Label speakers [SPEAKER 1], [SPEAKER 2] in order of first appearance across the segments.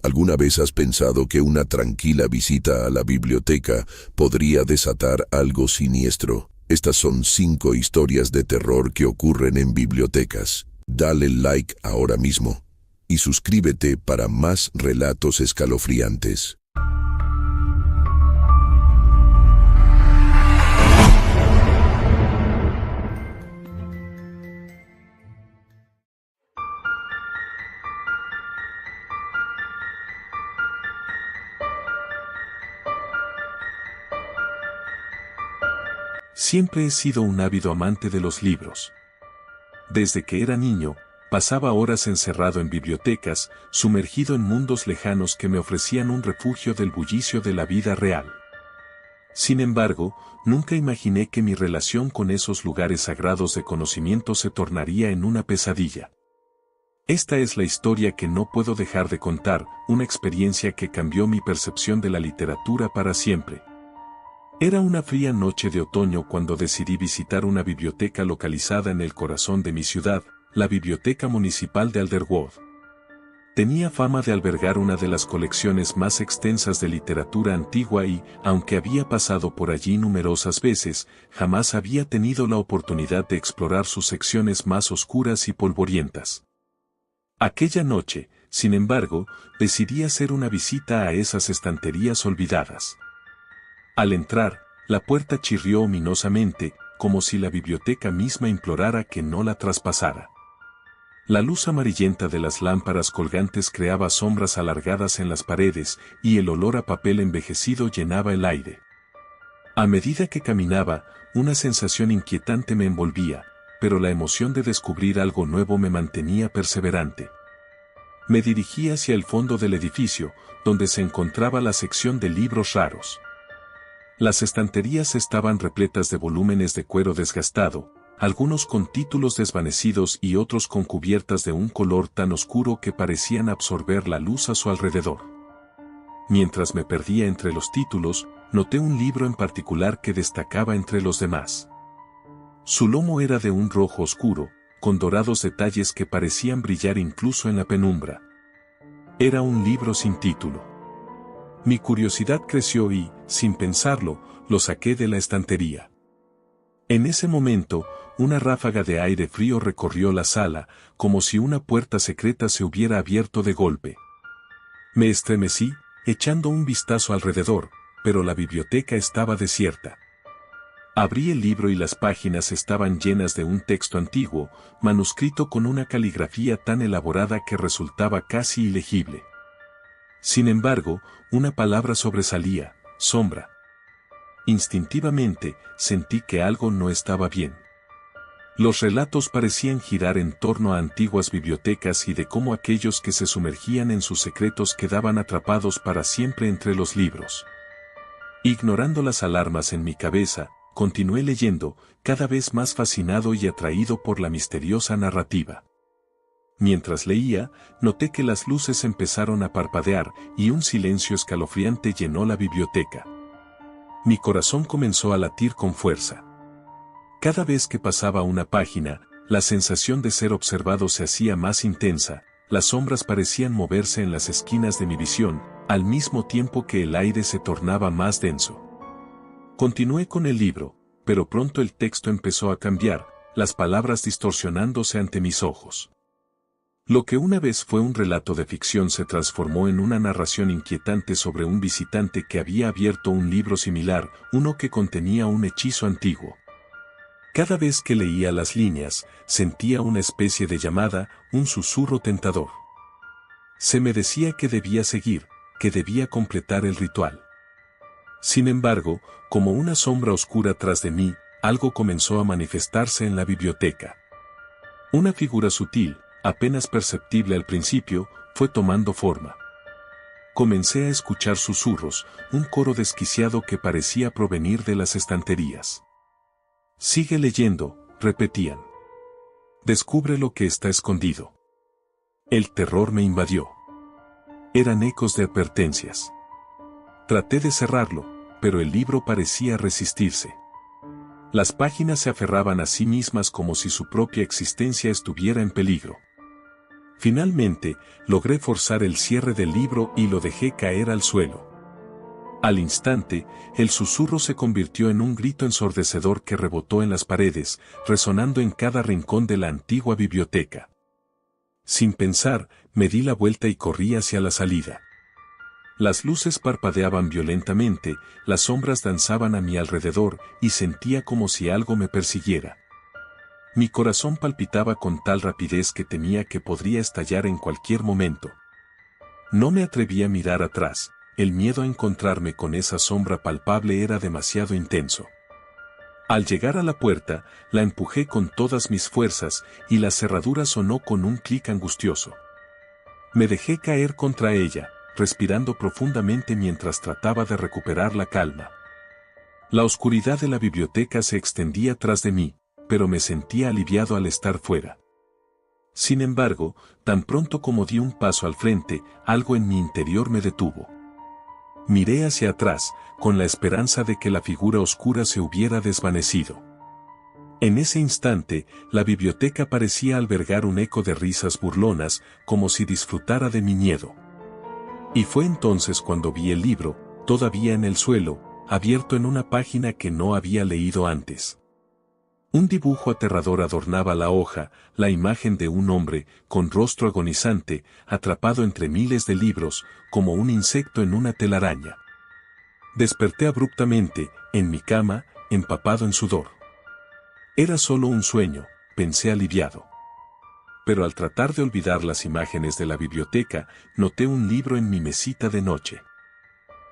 [SPEAKER 1] ¿Alguna vez has pensado que una tranquila visita a la biblioteca podría desatar algo siniestro? Estas son 5 historias de terror que ocurren en bibliotecas. Dale like ahora mismo y suscríbete para más relatos escalofriantes.
[SPEAKER 2] Siempre he sido un ávido amante de los libros. Desde que era niño, pasaba horas encerrado en bibliotecas, sumergido en mundos lejanos que me ofrecían un refugio del bullicio de la vida real. Sin embargo, nunca imaginé que mi relación con esos lugares sagrados de conocimiento se tornaría en una pesadilla. Esta es la historia que no puedo dejar de contar, una experiencia que cambió mi percepción de la literatura para siempre. Era una fría noche de otoño cuando decidí visitar una biblioteca localizada en el corazón de mi ciudad, la Biblioteca Municipal de Alderwood. Tenía fama de albergar una de las colecciones más extensas de literatura antigua y, aunque había pasado por allí numerosas veces, jamás había tenido la oportunidad de explorar sus secciones más oscuras y polvorientas. Aquella noche, sin embargo, decidí hacer una visita a esas estanterías olvidadas. Al entrar, la puerta chirrió ominosamente, como si la biblioteca misma implorara que no la traspasara. La luz amarillenta de las lámparas colgantes creaba sombras alargadas en las paredes, y el olor a papel envejecido llenaba el aire. A medida que caminaba, una sensación inquietante me envolvía, pero la emoción de descubrir algo nuevo me mantenía perseverante. Me dirigí hacia el fondo del edificio, donde se encontraba la sección de libros raros. Las estanterías estaban repletas de volúmenes de cuero desgastado, algunos con títulos desvanecidos y otros con cubiertas de un color tan oscuro que parecían absorber la luz a su alrededor. Mientras me perdía entre los títulos, noté un libro en particular que destacaba entre los demás. Su lomo era de un rojo oscuro, con dorados detalles que parecían brillar incluso en la penumbra. Era un libro sin título. Mi curiosidad creció y, sin pensarlo, lo saqué de la estantería. En ese momento, una ráfaga de aire frío recorrió la sala, como si una puerta secreta se hubiera abierto de golpe. Me estremecí, echando un vistazo alrededor, pero la biblioteca estaba desierta. Abrí el libro y las páginas estaban llenas de un texto antiguo, manuscrito con una caligrafía tan elaborada que resultaba casi ilegible. Sin embargo, una palabra sobresalía: sombra. Instintivamente, sentí que algo no estaba bien. Los relatos parecían girar en torno a antiguas bibliotecas y de cómo aquellos que se sumergían en sus secretos quedaban atrapados para siempre entre los libros. Ignorando las alarmas en mi cabeza, continué leyendo, cada vez más fascinado y atraído por la misteriosa narrativa. Mientras leía, noté que las luces empezaron a parpadear y un silencio escalofriante llenó la biblioteca. Mi corazón comenzó a latir con fuerza. Cada vez que pasaba una página, la sensación de ser observado se hacía más intensa, las sombras parecían moverse en las esquinas de mi visión, al mismo tiempo que el aire se tornaba más denso. Continué con el libro, pero pronto el texto empezó a cambiar, las palabras distorsionándose ante mis ojos. Lo que una vez fue un relato de ficción se transformó en una narración inquietante sobre un visitante que había abierto un libro similar, uno que contenía un hechizo antiguo. Cada vez que leía las líneas, sentía una especie de llamada, un susurro tentador. Se me decía que debía seguir, que debía completar el ritual. Sin embargo, como una sombra oscura tras de mí, algo comenzó a manifestarse en la biblioteca. Una figura sutil, apenas perceptible al principio, fue tomando forma. Comencé a escuchar susurros, un coro desquiciado que parecía provenir de las estanterías. Sigue leyendo, repetían. Descubre lo que está escondido. El terror me invadió. Eran ecos de advertencias. Traté de cerrarlo, pero el libro parecía resistirse. Las páginas se aferraban a sí mismas como si su propia existencia estuviera en peligro. Finalmente, logré forzar el cierre del libro y lo dejé caer al suelo. Al instante, el susurro se convirtió en un grito ensordecedor que rebotó en las paredes, resonando en cada rincón de la antigua biblioteca. Sin pensar, me di la vuelta y corrí hacia la salida. Las luces parpadeaban violentamente, las sombras danzaban a mi alrededor y sentía como si algo me persiguiera. Mi corazón palpitaba con tal rapidez que temía que podría estallar en cualquier momento. No me atreví a mirar atrás, el miedo a encontrarme con esa sombra palpable era demasiado intenso. Al llegar a la puerta, la empujé con todas mis fuerzas y la cerradura sonó con un clic angustioso. Me dejé caer contra ella, respirando profundamente mientras trataba de recuperar la calma. La oscuridad de la biblioteca se extendía tras de mí, pero me sentía aliviado al estar fuera. Sin embargo, tan pronto como di un paso al frente, algo en mi interior me detuvo. Miré hacia atrás, con la esperanza de que la figura oscura se hubiera desvanecido. En ese instante, la biblioteca parecía albergar un eco de risas burlonas, como si disfrutara de mi miedo. Y fue entonces cuando vi el libro, todavía en el suelo, abierto en una página que no había leído antes. Un dibujo aterrador adornaba la hoja, la imagen de un hombre, con rostro agonizante, atrapado entre miles de libros, como un insecto en una telaraña. Desperté abruptamente, en mi cama, empapado en sudor. Era solo un sueño, pensé aliviado. Pero al tratar de olvidar las imágenes de la biblioteca, noté un libro en mi mesita de noche.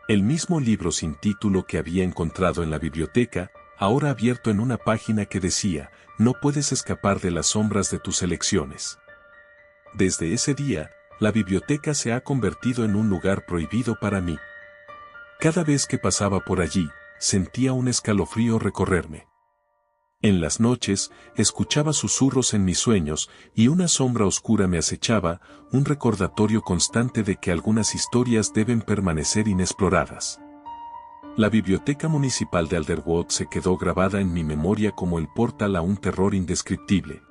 [SPEAKER 2] El mismo libro sin título que había encontrado en la biblioteca, ahora abierto en una página que decía, no puedes escapar de las sombras de tus elecciones. Desde ese día, la biblioteca se ha convertido en un lugar prohibido para mí. Cada vez que pasaba por allí, sentía un escalofrío recorrerme. En las noches, escuchaba susurros en mis sueños y una sombra oscura me acechaba, un recordatorio constante de que algunas historias deben permanecer inexploradas. La biblioteca municipal de Alderwood se quedó grabada en mi memoria como el portal a un terror indescriptible.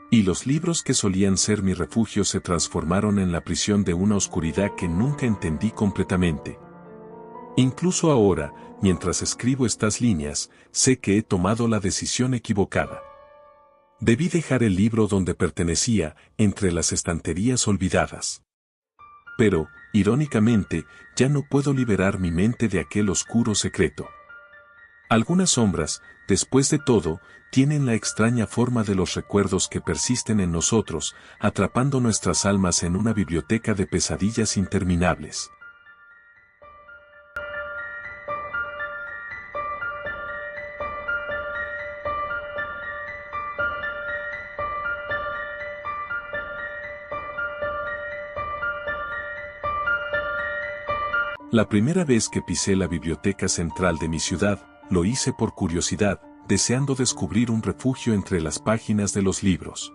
[SPEAKER 2] Y los libros que solían ser mi refugio se transformaron en la prisión de una oscuridad que nunca entendí completamente. Incluso ahora, mientras escribo estas líneas, sé que he tomado la decisión equivocada. Debí dejar el libro donde pertenecía, entre las estanterías olvidadas. Pero, irónicamente, ya no puedo liberar mi mente de aquel oscuro secreto. Algunas sombras, después de todo, tienen la extraña forma de los recuerdos que persisten en nosotros, atrapando nuestras almas en una biblioteca de pesadillas interminables. La primera vez que pisé la biblioteca central de mi ciudad, lo hice por curiosidad, deseando descubrir un refugio entre las páginas de los libros.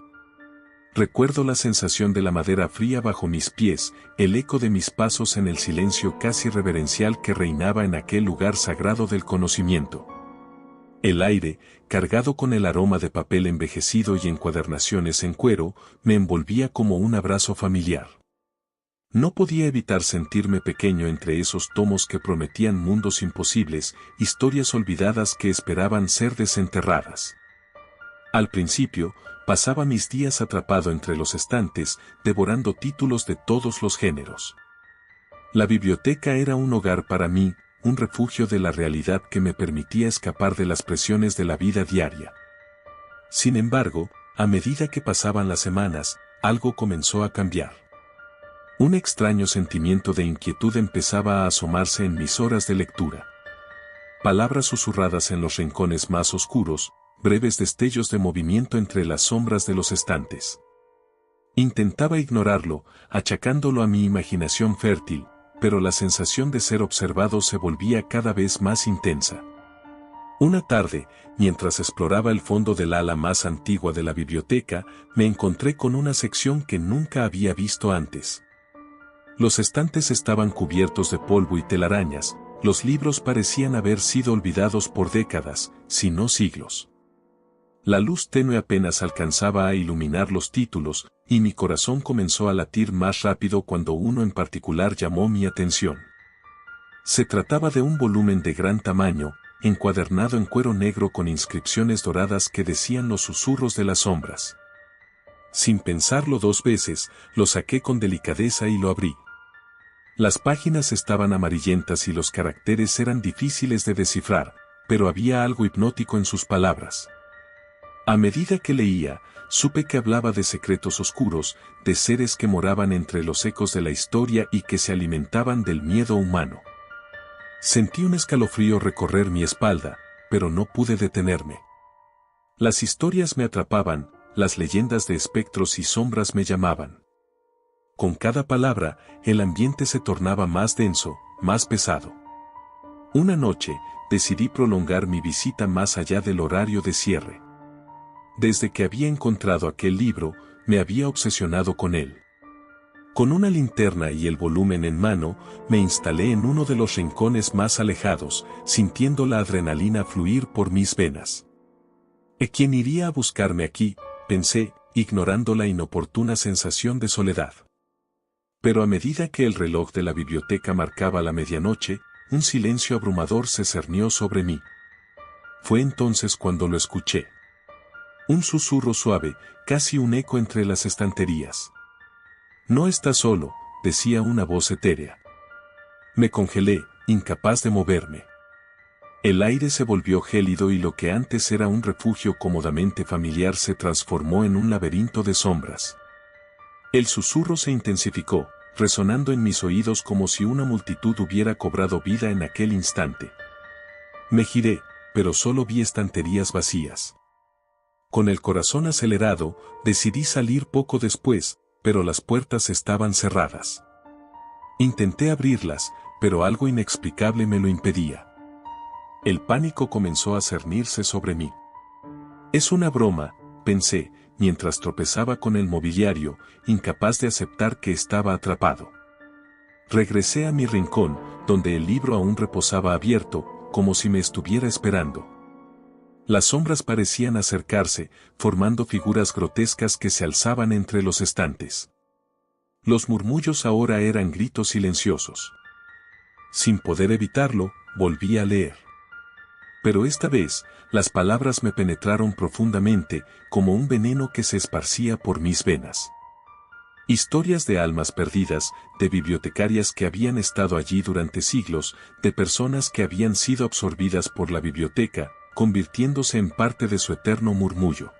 [SPEAKER 2] Recuerdo la sensación de la madera fría bajo mis pies, el eco de mis pasos en el silencio casi reverencial que reinaba en aquel lugar sagrado del conocimiento. El aire, cargado con el aroma de papel envejecido y encuadernaciones en cuero, me envolvía como un abrazo familiar. No podía evitar sentirme pequeño entre esos tomos que prometían mundos imposibles, historias olvidadas que esperaban ser desenterradas. Al principio, pasaba mis días atrapado entre los estantes, devorando títulos de todos los géneros. La biblioteca era un hogar para mí, un refugio de la realidad que me permitía escapar de las presiones de la vida diaria. Sin embargo, a medida que pasaban las semanas, algo comenzó a cambiar. Un extraño sentimiento de inquietud empezaba a asomarse en mis horas de lectura. Palabras susurradas en los rincones más oscuros, breves destellos de movimiento entre las sombras de los estantes. Intentaba ignorarlo, achacándolo a mi imaginación fértil, pero la sensación de ser observado se volvía cada vez más intensa. Una tarde, mientras exploraba el fondo del ala más antigua de la biblioteca, me encontré con una sección que nunca había visto antes. Los estantes estaban cubiertos de polvo y telarañas, los libros parecían haber sido olvidados por décadas, si no siglos. La luz tenue apenas alcanzaba a iluminar los títulos, y mi corazón comenzó a latir más rápido cuando uno en particular llamó mi atención. Se trataba de un volumen de gran tamaño, encuadernado en cuero negro con inscripciones doradas que decían los susurros de las sombras. Sin pensarlo dos veces, lo saqué con delicadeza y lo abrí. Las páginas estaban amarillentas y los caracteres eran difíciles de descifrar, pero había algo hipnótico en sus palabras. A medida que leía, supe que hablaba de secretos oscuros, de seres que moraban entre los ecos de la historia y que se alimentaban del miedo humano. Sentí un escalofrío recorrer mi espalda, pero no pude detenerme. Las historias me atrapaban, las leyendas de espectros y sombras me llamaban. Con cada palabra, el ambiente se tornaba más denso, más pesado. Una noche, decidí prolongar mi visita más allá del horario de cierre. Desde que había encontrado aquel libro, me había obsesionado con él. Con una linterna y el volumen en mano, me instalé en uno de los rincones más alejados, sintiendo la adrenalina fluir por mis venas. ¿Quién iría a buscarme aquí?, pensé, ignorando la inoportuna sensación de soledad. Pero a medida que el reloj de la biblioteca marcaba la medianoche, un silencio abrumador se cernió sobre mí. Fue entonces cuando lo escuché. Un susurro suave, casi un eco entre las estanterías. «No estás solo», decía una voz etérea. Me congelé, incapaz de moverme. El aire se volvió gélido y lo que antes era un refugio cómodamente familiar se transformó en un laberinto de sombras. El susurro se intensificó, resonando en mis oídos como si una multitud hubiera cobrado vida en aquel instante. Me giré, pero solo vi estanterías vacías. Con el corazón acelerado, decidí salir poco después, pero las puertas estaban cerradas. Intenté abrirlas, pero algo inexplicable me lo impedía. El pánico comenzó a cernirse sobre mí. Es una broma, pensé, mientras tropezaba con el mobiliario, incapaz de aceptar que estaba atrapado. Regresé a mi rincón, donde el libro aún reposaba abierto, como si me estuviera esperando. Las sombras parecían acercarse, formando figuras grotescas que se alzaban entre los estantes. Los murmullos ahora eran gritos silenciosos. Sin poder evitarlo, volví a leer. Pero esta vez, las palabras me penetraron profundamente, como un veneno que se esparcía por mis venas. Historias de almas perdidas, de bibliotecarias que habían estado allí durante siglos, de personas que habían sido absorbidas por la biblioteca, convirtiéndose en parte de su eterno murmullo.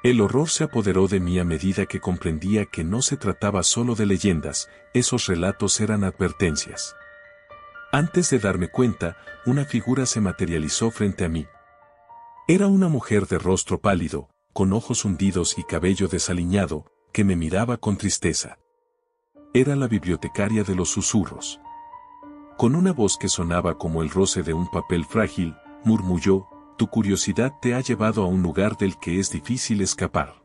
[SPEAKER 2] El horror se apoderó de mí a medida que comprendía que no se trataba solo de leyendas, esos relatos eran advertencias. Antes de darme cuenta, una figura se materializó frente a mí. Era una mujer de rostro pálido, con ojos hundidos y cabello desaliñado, que me miraba con tristeza. Era la bibliotecaria de los susurros. Con una voz que sonaba como el roce de un papel frágil, murmulló: «Tu curiosidad te ha llevado a un lugar del que es difícil escapar».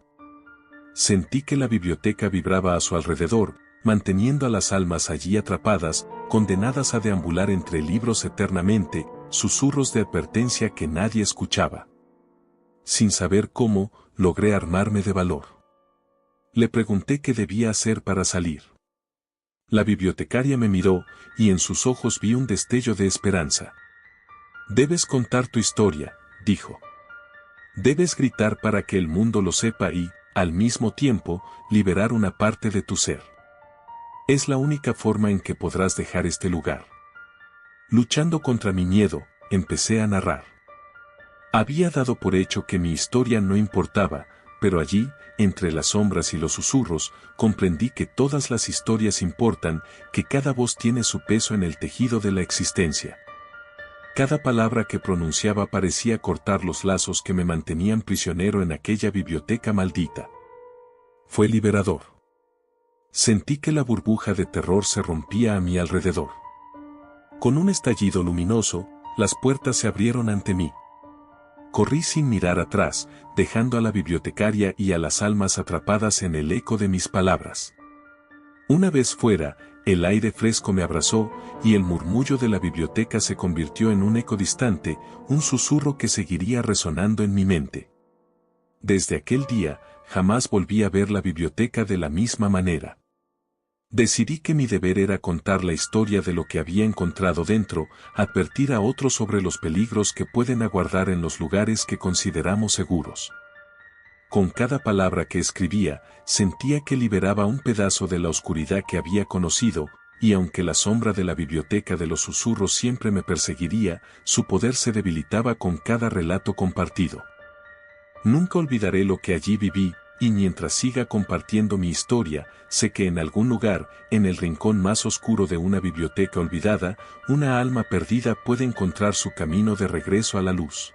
[SPEAKER 2] Sentí que la biblioteca vibraba a su alrededor, manteniendo a las almas allí atrapadas, condenadas a deambular entre libros eternamente, susurros de advertencia que nadie escuchaba. Sin saber cómo, logré armarme de valor. Le pregunté qué debía hacer para salir. La bibliotecaria me miró, y en sus ojos vi un destello de esperanza. «Debes contar tu historia», dijo. «Debes gritar para que el mundo lo sepa y, al mismo tiempo, liberar una parte de tu ser. Es la única forma en que podrás dejar este lugar». Luchando contra mi miedo, empecé a narrar. Había dado por hecho que mi historia no importaba, pero allí, entre las sombras y los susurros, comprendí que todas las historias importan, que cada voz tiene su peso en el tejido de la existencia. Cada palabra que pronunciaba parecía cortar los lazos que me mantenían prisionero en aquella biblioteca maldita. Fue liberador. Sentí que la burbuja de terror se rompía a mi alrededor. Con un estallido luminoso, las puertas se abrieron ante mí. Corrí sin mirar atrás, dejando a la bibliotecaria y a las almas atrapadas en el eco de mis palabras. Una vez fuera, el aire fresco me abrazó, y el murmullo de la biblioteca se convirtió en un eco distante, un susurro que seguiría resonando en mi mente. Desde aquel día, jamás volví a ver la biblioteca de la misma manera. Decidí que mi deber era contar la historia de lo que había encontrado dentro, advertir a otros sobre los peligros que pueden aguardar en los lugares que consideramos seguros. Con cada palabra que escribía, sentía que liberaba un pedazo de la oscuridad que había conocido, y aunque la sombra de la biblioteca de los susurros siempre me perseguiría, su poder se debilitaba con cada relato compartido. Nunca olvidaré lo que allí viví, y mientras siga compartiendo mi historia, sé que en algún lugar, en el rincón más oscuro de una biblioteca olvidada, una alma perdida puede encontrar su camino de regreso a la luz.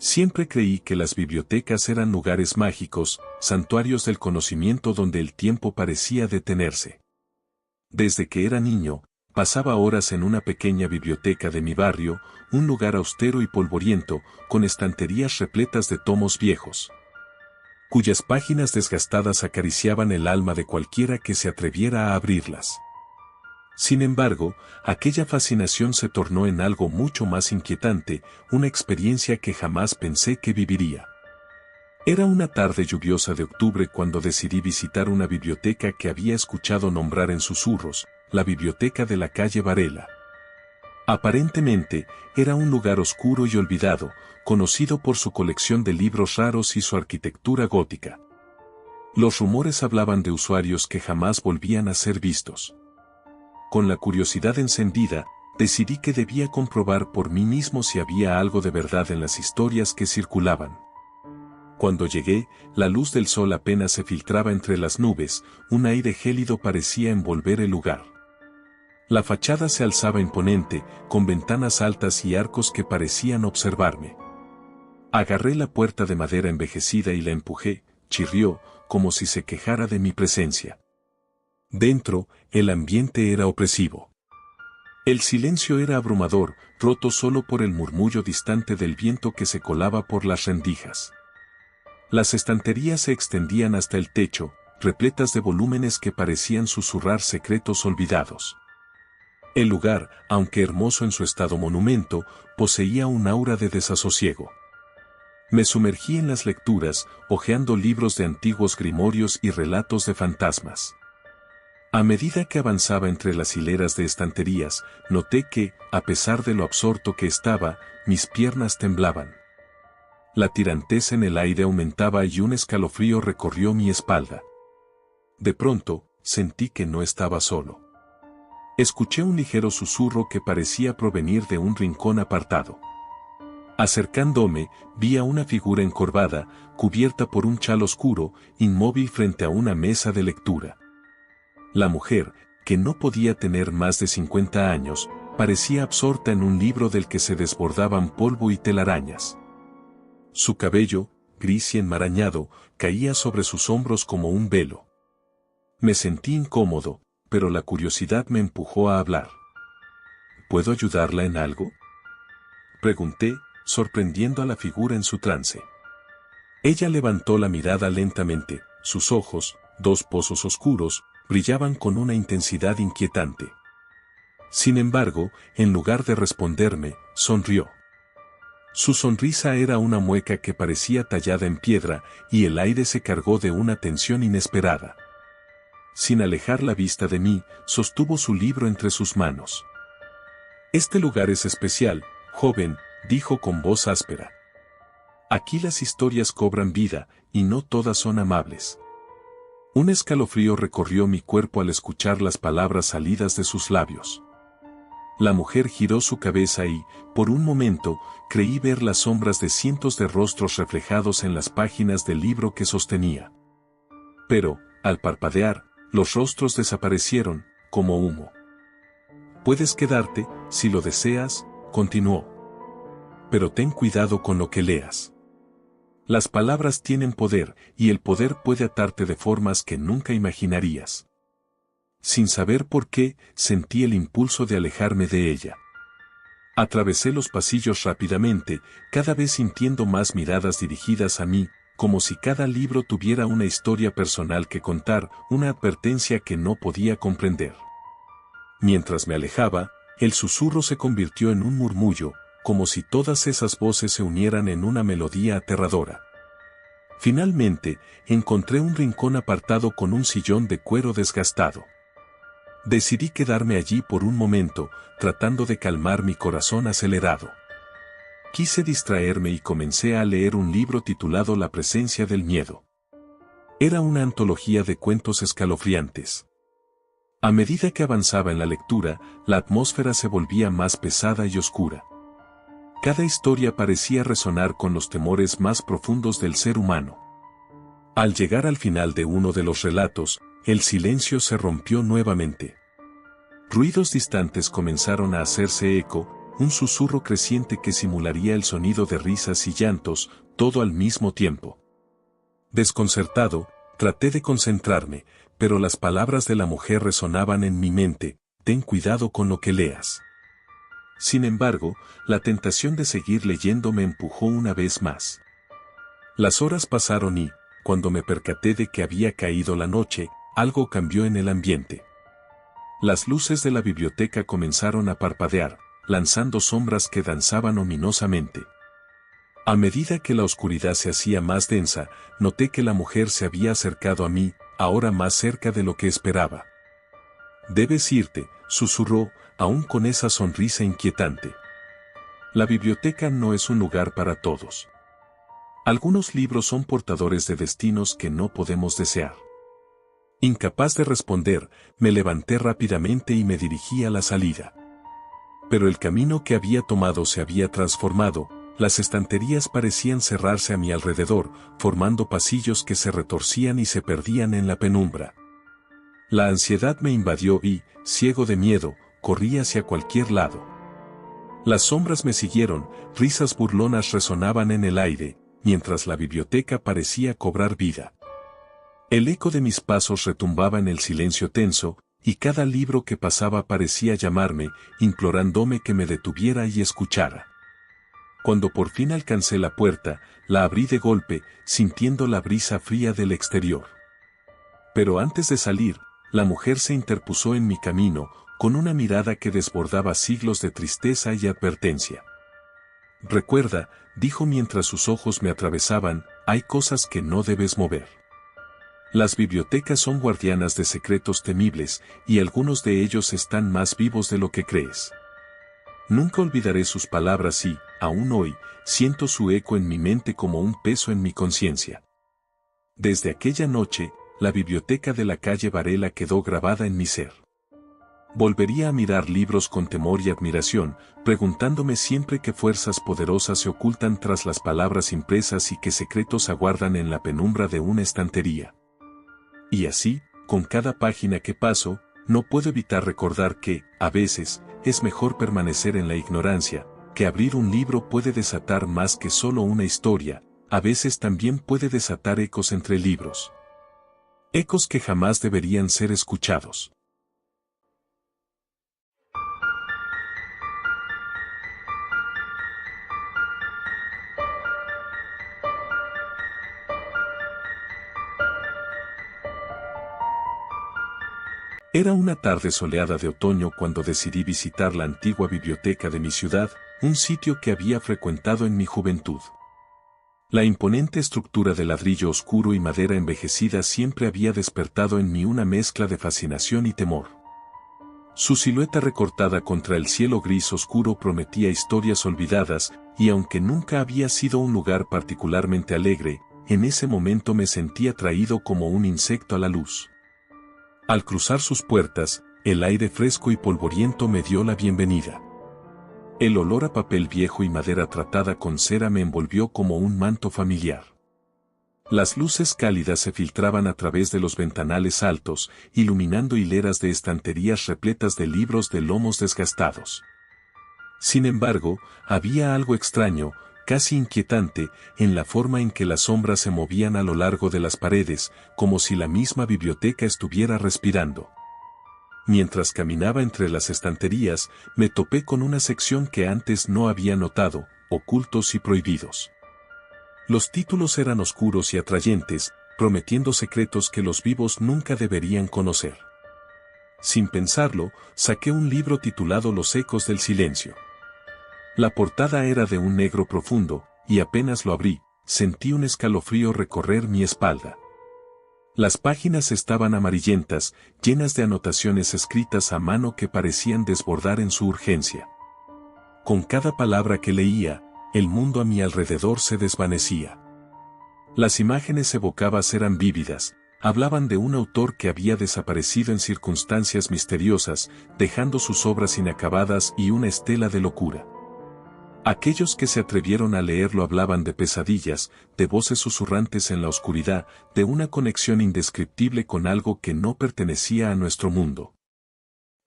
[SPEAKER 2] Siempre creí que las bibliotecas eran lugares mágicos, santuarios del conocimiento donde el tiempo parecía detenerse. Desde que era niño, pasaba horas en una pequeña biblioteca de mi barrio, un lugar austero y polvoriento, con estanterías repletas de tomos viejos, cuyas páginas desgastadas acariciaban el alma de cualquiera que se atreviera a abrirlas. Sin embargo, aquella fascinación se tornó en algo mucho más inquietante, una experiencia que jamás pensé que viviría. Era una tarde lluviosa de octubre cuando decidí visitar una biblioteca que había escuchado nombrar en susurros, la biblioteca de la calle Varela. Aparentemente, era un lugar oscuro y olvidado, conocido por su colección de libros raros y su arquitectura gótica. Los rumores hablaban de usuarios que jamás volvían a ser vistos. Con la curiosidad encendida, decidí que debía comprobar por mí mismo si había algo de verdad en las historias que circulaban. Cuando llegué, la luz del sol apenas se filtraba entre las nubes, un aire gélido parecía envolver el lugar. La fachada se alzaba imponente, con ventanas altas y arcos que parecían observarme. Agarré la puerta de madera envejecida y la empujé, chirrió, como si se quejara de mi presencia. Dentro, el ambiente era opresivo. El silencio era abrumador, roto solo por el murmullo distante del viento que se colaba por las rendijas. Las estanterías se extendían hasta el techo, repletas de volúmenes que parecían susurrar secretos olvidados. El lugar, aunque hermoso en su estado monumento, poseía un aura de desasosiego. Me sumergí en las lecturas, hojeando libros de antiguos grimorios y relatos de fantasmas. A medida que avanzaba entre las hileras de estanterías, noté que, a pesar de lo absorto que estaba, mis piernas temblaban. La tirantez en el aire aumentaba y un escalofrío recorrió mi espalda. De pronto, sentí que no estaba solo. Escuché un ligero susurro que parecía provenir de un rincón apartado. Acercándome, vi a una figura encorvada, cubierta por un chal oscuro, inmóvil frente a una mesa de lectura. La mujer, que no podía tener más de 50 años, parecía absorta en un libro del que se desbordaban polvo y telarañas. Su cabello, gris y enmarañado, caía sobre sus hombros como un velo. Me sentí incómodo, pero la curiosidad me empujó a hablar. ¿Puedo ayudarla en algo?, pregunté, sorprendiendo a la figura en su trance. Ella levantó la mirada lentamente, sus ojos, dos pozos oscuros, brillaban con una intensidad inquietante. Sin embargo, en lugar de responderme, sonrió. Su sonrisa era una mueca que parecía tallada en piedra, y el aire se cargó de una tensión inesperada. Sin alejar la vista de mí, sostuvo su libro entre sus manos. «Este lugar es especial, joven», dijo con voz áspera. «Aquí las historias cobran vida, y no todas son amables». Un escalofrío recorrió mi cuerpo al escuchar las palabras salidas de sus labios. La mujer giró su cabeza y, por un momento, creí ver las sombras de cientos de rostros reflejados en las páginas del libro que sostenía. Pero, al parpadear, los rostros desaparecieron, como humo. «Puedes quedarte, si lo deseas», continuó. «Pero ten cuidado con lo que leas. Las palabras tienen poder, y el poder puede atarte de formas que nunca imaginarías». Sin saber por qué, sentí el impulso de alejarme de ella. Atravesé los pasillos rápidamente, cada vez sintiendo más miradas dirigidas a mí, como si cada libro tuviera una historia personal que contar, una advertencia que no podía comprender. Mientras me alejaba, el susurro se convirtió en un murmullo, como si todas esas voces se unieran en una melodía aterradora. Finalmente, encontré un rincón apartado con un sillón de cuero desgastado. Decidí quedarme allí por un momento, tratando de calmar mi corazón acelerado. Quise distraerme y comencé a leer un libro titulado La presencia del miedo. Era una antología de cuentos escalofriantes. A medida que avanzaba en la lectura, la atmósfera se volvía más pesada y oscura. Cada historia parecía resonar con los temores más profundos del ser humano. Al llegar al final de uno de los relatos, el silencio se rompió nuevamente. Ruidos distantes comenzaron a hacerse eco, un susurro creciente que simularía el sonido de risas y llantos, todo al mismo tiempo. Desconcertado, traté de concentrarme, pero las palabras de la mujer resonaban en mi mente: ten cuidado con lo que leas. Sin embargo, la tentación de seguir leyendo me empujó una vez más. Las horas pasaron y, cuando me percaté de que había caído la noche, algo cambió en el ambiente. Las luces de la biblioteca comenzaron a parpadear, lanzando sombras que danzaban ominosamente. A medida que la oscuridad se hacía más densa, noté que la mujer se había acercado a mí, ahora más cerca de lo que esperaba. «Debes irte», susurró, aún con esa sonrisa inquietante. La biblioteca no es un lugar para todos. Algunos libros son portadores de destinos que no podemos desear. Incapaz de responder, me levanté rápidamente y me dirigí a la salida. Pero el camino que había tomado se había transformado, las estanterías parecían cerrarse a mi alrededor, formando pasillos que se retorcían y se perdían en la penumbra. La ansiedad me invadió y, ciego de miedo, corrí hacia cualquier lado. Las sombras me siguieron, risas burlonas resonaban en el aire, mientras la biblioteca parecía cobrar vida. El eco de mis pasos retumbaba en el silencio tenso, y cada libro que pasaba parecía llamarme, implorándome que me detuviera y escuchara. Cuando por fin alcancé la puerta, la abrí de golpe, sintiendo la brisa fría del exterior. Pero antes de salir, la mujer se interpuso en mi camino, con una mirada que desbordaba siglos de tristeza y advertencia. «Recuerda», dijo mientras sus ojos me atravesaban, «hay cosas que no debes mover». Las bibliotecas son guardianas de secretos temibles, y algunos de ellos están más vivos de lo que crees. Nunca olvidaré sus palabras y, aún hoy, siento su eco en mi mente como un peso en mi conciencia. Desde aquella noche, la biblioteca de la calle Varela quedó grabada en mi ser. Volvería a mirar libros con temor y admiración, preguntándome siempre qué fuerzas poderosas se ocultan tras las palabras impresas y qué secretos aguardan en la penumbra de una estantería. Y así, con cada página que paso, no puedo evitar recordar que, a veces, es mejor permanecer en la ignorancia, que abrir un libro puede desatar más que solo una historia, a veces también puede desatar ecos entre libros. Ecos que jamás deberían ser escuchados. Era una tarde soleada de otoño cuando decidí visitar la antigua biblioteca de mi ciudad, un sitio que había frecuentado en mi juventud. La imponente estructura de ladrillo oscuro y madera envejecida siempre había despertado en mí una mezcla de fascinación y temor. Su silueta recortada contra el cielo gris oscuro prometía historias olvidadas, y aunque nunca había sido un lugar particularmente alegre, en ese momento me sentí atraído como un insecto a la luz. Al cruzar sus puertas, el aire fresco y polvoriento me dio la bienvenida. El olor a papel viejo y madera tratada con cera me envolvió como un manto familiar. Las luces cálidas se filtraban a través de los ventanales altos, iluminando hileras de estanterías repletas de libros de lomos desgastados. Sin embargo, había algo extraño, casi inquietante, en la forma en que las sombras se movían a lo largo de las paredes, como si la misma biblioteca estuviera respirando. Mientras caminaba entre las estanterías, me topé con una sección que antes no había notado: ocultos y prohibidos. Los títulos eran oscuros y atrayentes, prometiendo secretos que los vivos nunca deberían conocer. Sin pensarlo, saqué un libro titulado Los ecos del silencio. La portada era de un negro profundo, y apenas lo abrí, sentí un escalofrío recorrer mi espalda. Las páginas estaban amarillentas, llenas de anotaciones escritas a mano que parecían desbordar en su urgencia. Con cada palabra que leía, el mundo a mi alrededor se desvanecía. Las imágenes evocadas eran vívidas, hablaban de un autor que había desaparecido en circunstancias misteriosas, dejando sus obras inacabadas y una estela de locura. Aquellos que se atrevieron a leerlo hablaban de pesadillas, de voces susurrantes en la oscuridad, de una conexión indescriptible con algo que no pertenecía a nuestro mundo.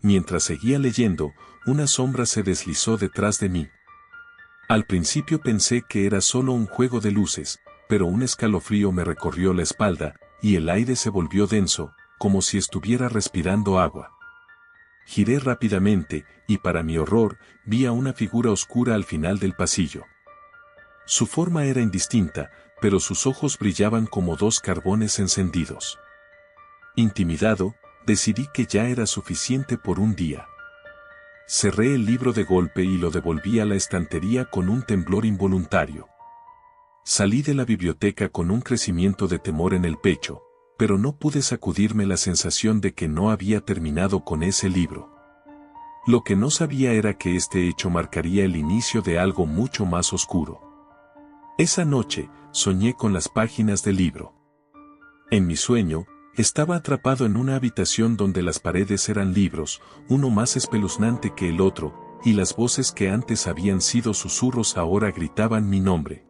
[SPEAKER 2] Mientras seguía leyendo, una sombra se deslizó detrás de mí. Al principio pensé que era solo un juego de luces, pero un escalofrío me recorrió la espalda, y el aire se volvió denso, como si estuviera respirando agua. Giré rápidamente, y para mi horror, vi a una figura oscura al final del pasillo. Su forma era indistinta, pero sus ojos brillaban como dos carbones encendidos. Intimidado, decidí que ya era suficiente por un día. Cerré el libro de golpe y lo devolví a la estantería con un temblor involuntario. Salí de la biblioteca con un crecimiento de temor en el pecho, pero no pude sacudirme la sensación de que no había terminado con ese libro. Lo que no sabía era que este hecho marcaría el inicio de algo mucho más oscuro. Esa noche, soñé con las páginas del libro. En mi sueño, estaba atrapado en una habitación donde las paredes eran libros, uno más espeluznante que el otro, y las voces que antes habían sido susurros ahora gritaban mi nombre.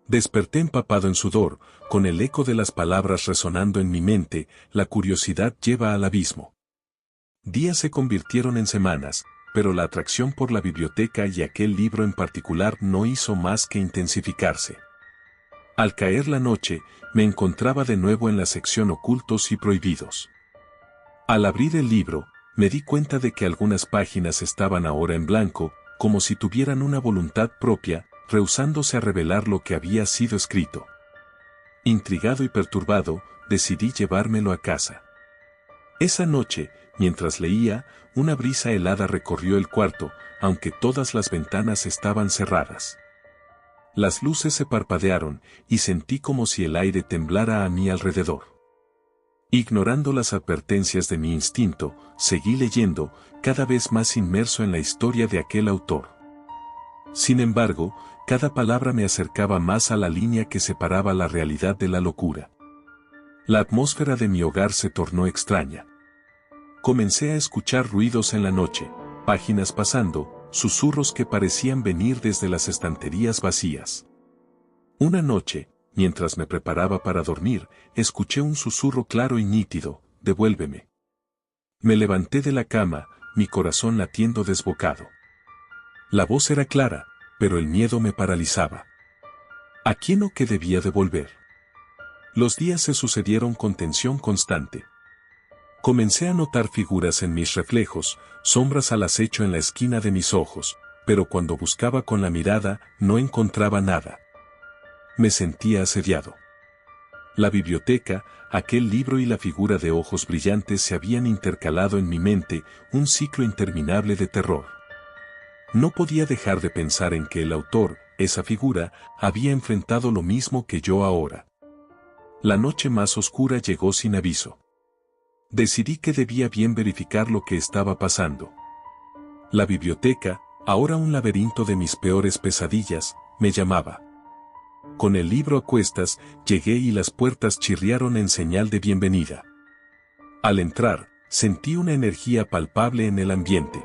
[SPEAKER 2] Desperté empapado en sudor, con el eco de las palabras resonando en mi mente, la curiosidad lleva al abismo. Días se convirtieron en semanas, pero la atracción por la biblioteca y aquel libro en particular no hizo más que intensificarse. Al caer la noche, me encontraba de nuevo en la sección ocultos y prohibidos. Al abrir el libro, me di cuenta de que algunas páginas estaban ahora en blanco, como si tuvieran una voluntad propia, rehusándose a revelar lo que había sido escrito. Intrigado y perturbado, decidí llevármelo a casa. Esa noche, mientras leía, una brisa helada recorrió el cuarto, aunque todas las ventanas estaban cerradas. Las luces se parpadearon, y sentí como si el aire temblara a mi alrededor. Ignorando las advertencias de mi instinto, seguí leyendo, cada vez más inmerso en la historia de aquel autor. Sin embargo, cada palabra me acercaba más a la línea que separaba la realidad de la locura. La atmósfera de mi hogar se tornó extraña. Comencé a escuchar ruidos en la noche, páginas pasando, susurros que parecían venir desde las estanterías vacías. Una noche, mientras me preparaba para dormir, escuché un susurro claro y nítido: «Devuélveme». Me levanté de la cama, mi corazón latiendo desbocado. La voz era clara, pero el miedo me paralizaba. ¿A quién o qué debía devolver? Los días se sucedieron con tensión constante. Comencé a notar figuras en mis reflejos, sombras al acecho en la esquina de mis ojos, pero cuando buscaba con la mirada, no encontraba nada. Me sentía asediado. La biblioteca, aquel libro y la figura de ojos brillantes se habían intercalado en mi mente, un ciclo interminable de terror. No podía dejar de pensar en que el autor, esa figura, había enfrentado lo mismo que yo ahora. La noche más oscura llegó sin aviso. Decidí que debía bien verificar lo que estaba pasando. La biblioteca, ahora un laberinto de mis peores pesadillas, me llamaba. Con el libro a cuestas, llegué y las puertas chirriaron en señal de bienvenida. Al entrar, sentí una energía palpable en el ambiente.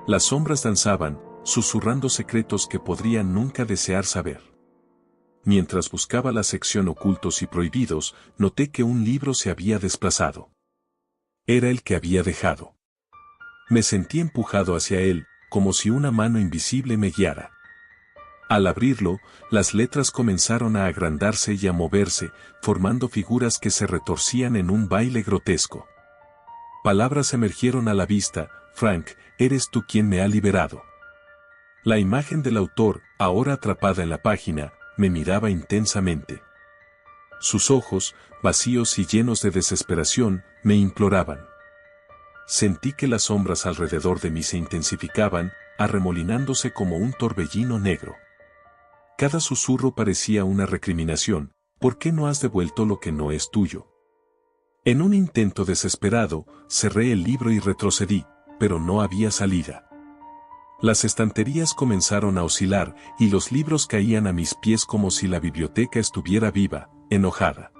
[SPEAKER 2] Las sombras danzaban, susurrando secretos que podrían nunca desear saber. Mientras buscaba la sección ocultos y prohibidos, noté que un libro se había desplazado. Era el que había dejado. Me sentí empujado hacia él, como si una mano invisible me guiara. Al abrirlo, las letras comenzaron a agrandarse y a moverse, formando figuras que se retorcían en un baile grotesco. Palabras emergieron a la vista: «Frank, eres tú quien me ha liberado». La imagen del autor, ahora atrapada en la página, me miraba intensamente. Sus ojos, vacíos y llenos de desesperación, me imploraban. Sentí que las sombras alrededor de mí se intensificaban, arremolinándose como un torbellino negro. Cada susurro parecía una recriminación: ¿por qué no has devuelto lo que no es tuyo? En un intento desesperado, cerré el libro y retrocedí, pero no había salida. Las estanterías comenzaron a oscilar y los libros caían a mis pies como si la biblioteca estuviera viva, enojada.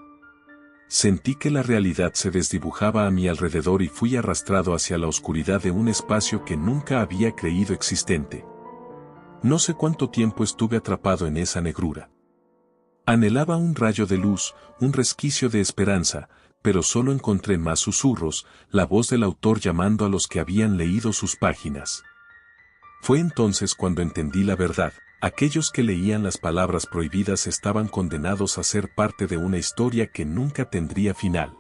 [SPEAKER 2] Sentí que la realidad se desdibujaba a mi alrededor y fui arrastrado hacia la oscuridad de un espacio que nunca había creído existente. No sé cuánto tiempo estuve atrapado en esa negrura. Anhelaba un rayo de luz, un resquicio de esperanza, pero solo encontré más susurros, la voz del autor llamando a los que habían leído sus páginas. Fue entonces cuando entendí la verdad: aquellos que leían las palabras prohibidas estaban condenados a ser parte de una historia que nunca tendría final.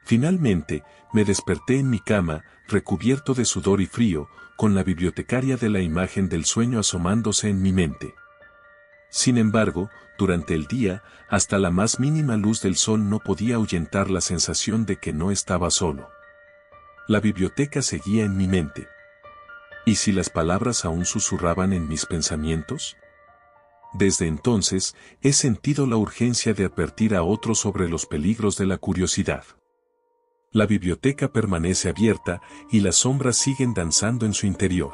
[SPEAKER 2] Finalmente, me desperté en mi cama, recubierto de sudor y frío, con la bibliotecaria de la imagen del sueño asomándose en mi mente. Sin embargo, durante el día, hasta la más mínima luz del sol no podía ahuyentar la sensación de que no estaba solo. La biblioteca seguía en mi mente. ¿Y si las palabras aún susurraban en mis pensamientos? Desde entonces, he sentido la urgencia de advertir a otros sobre los peligros de la curiosidad. La biblioteca permanece abierta y las sombras siguen danzando en su interior.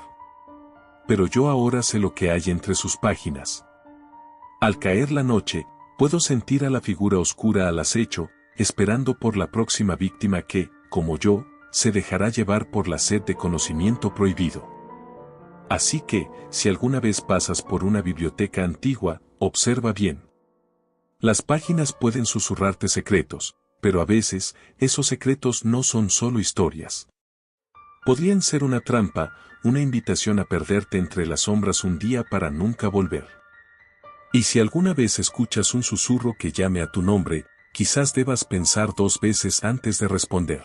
[SPEAKER 2] Pero yo ahora sé lo que hay entre sus páginas. Al caer la noche, puedo sentir a la figura oscura al acecho, esperando por la próxima víctima que, como yo, se dejará llevar por la sed de conocimiento prohibido. Así que, si alguna vez pasas por una biblioteca antigua, observa bien. Las páginas pueden susurrarte secretos, pero a veces, esos secretos no son solo historias. Podrían ser una trampa, una invitación a perderte entre las sombras un día para nunca volver. Y si alguna vez escuchas un susurro que llame a tu nombre, quizás debas pensar 2 veces antes de responder.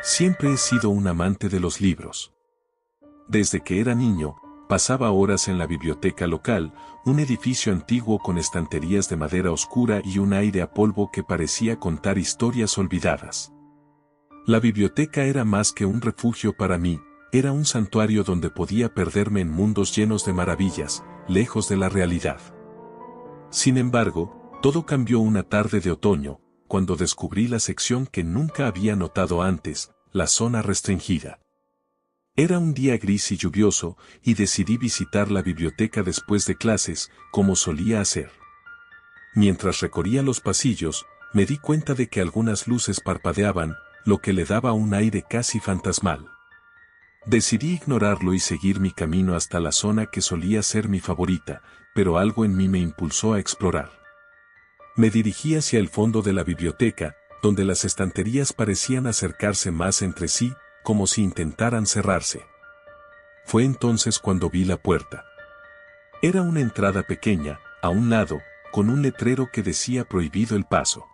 [SPEAKER 2] Siempre he sido un amante de los libros. Desde que era niño, pasaba horas en la biblioteca local, un edificio antiguo con estanterías de madera oscura y un aire a polvo que parecía contar historias olvidadas. La biblioteca era más que un refugio para mí, era un santuario donde podía perderme en mundos llenos de maravillas, lejos de la realidad. Sin embargo, todo cambió una tarde de otoño, cuando descubrí la sección que nunca había notado antes, la zona restringida. Era un día gris y lluvioso, y decidí visitar la biblioteca después de clases, como solía hacer. Mientras recorría los pasillos, me di cuenta de que algunas luces parpadeaban, lo que le daba un aire casi fantasmal. Decidí ignorarlo y seguir mi camino hasta la zona que solía ser mi favorita, pero algo en mí me impulsó a explorar. Me dirigí hacia el fondo de la biblioteca, donde las estanterías parecían acercarse más entre sí, como si intentaran cerrarse. Fue entonces cuando vi la puerta. Era una entrada pequeña, a un lado, con un letrero que decía prohibido el paso.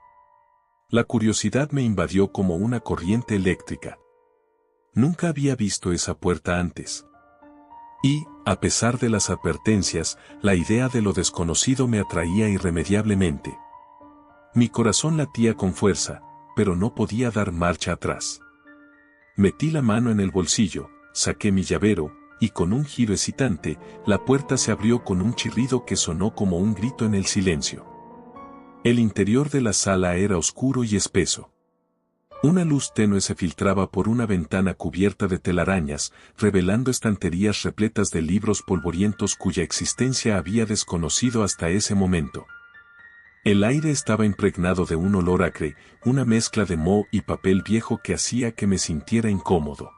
[SPEAKER 2] La curiosidad me invadió como una corriente eléctrica. Nunca había visto esa puerta antes. Y, a pesar de las advertencias, la idea de lo desconocido me atraía irremediablemente. Mi corazón latía con fuerza, pero no podía dar marcha atrás. Metí la mano en el bolsillo, saqué mi llavero, y con un giro excitante, la puerta se abrió con un chirrido que sonó como un grito en el silencio. El interior de la sala era oscuro y espeso. Una luz tenue se filtraba por una ventana cubierta de telarañas, revelando estanterías repletas de libros polvorientos cuya existencia había desconocido hasta ese momento. El aire estaba impregnado de un olor acre, una mezcla de moho y papel viejo que hacía que me sintiera incómodo.